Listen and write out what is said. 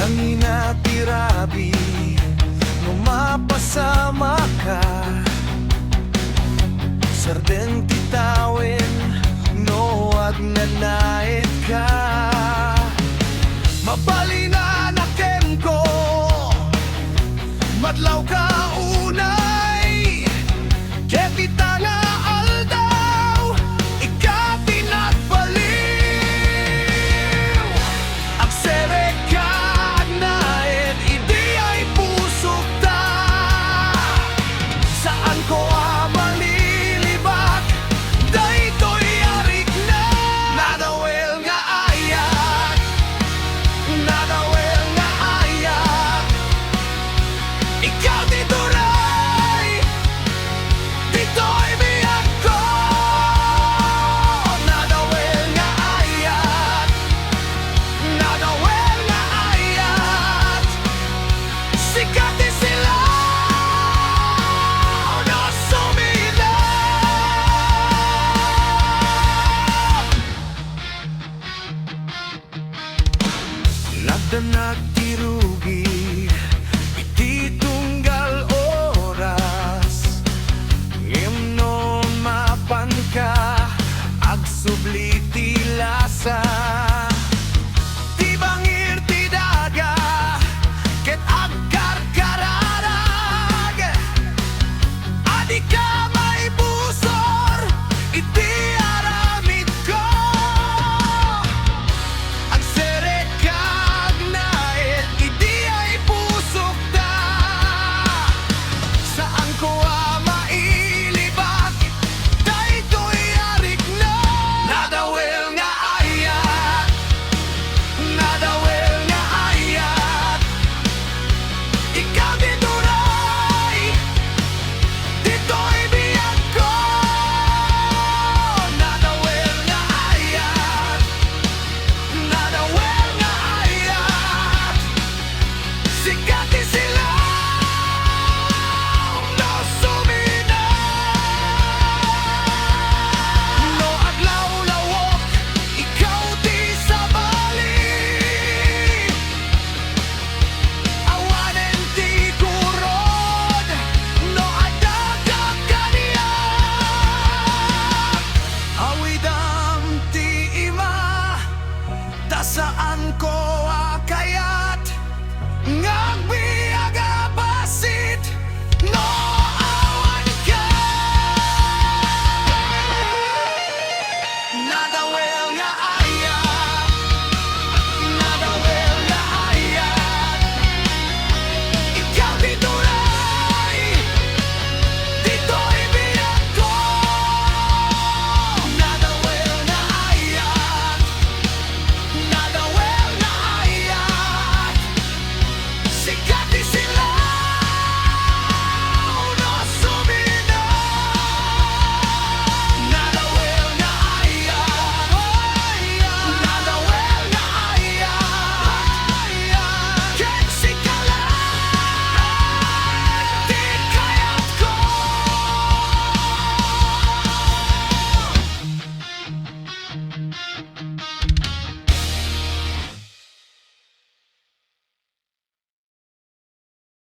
Nanginatirabi, numapasama ka. Sarden titawin, no agnanait ka. Mabalina na ken ko, madlaw ka unay. Kepita nga aldaw, ikati nagbaliw. Agsere ka agnaet, idi ay pusok ta. Saan ko malilibak, daytoy arik na. Nadawel nga ayat, nadawel nga ayat. Ikaw dito ray, dito'y biyak ko. Nadawel nga ayat, nadawel nga ayat. Sikati sila, no sumila. Nagdanag tirugi, iti tunggal oras. Ngimnon mapan ka, agsubli ti lasa. Ti bangir ti daga, ket agkarkararag. Adi ka may busor, iti aramid ko. Agsere ka agnaet, idi ay pusok ta. Saan ko mailibak, daytoy arik na. Nadawel nga ayat, nadawel nga ayat. Ikaw dito ray, dito'y biyak ko. Nadawel nga ayat, nadawel nga ayat. Sikat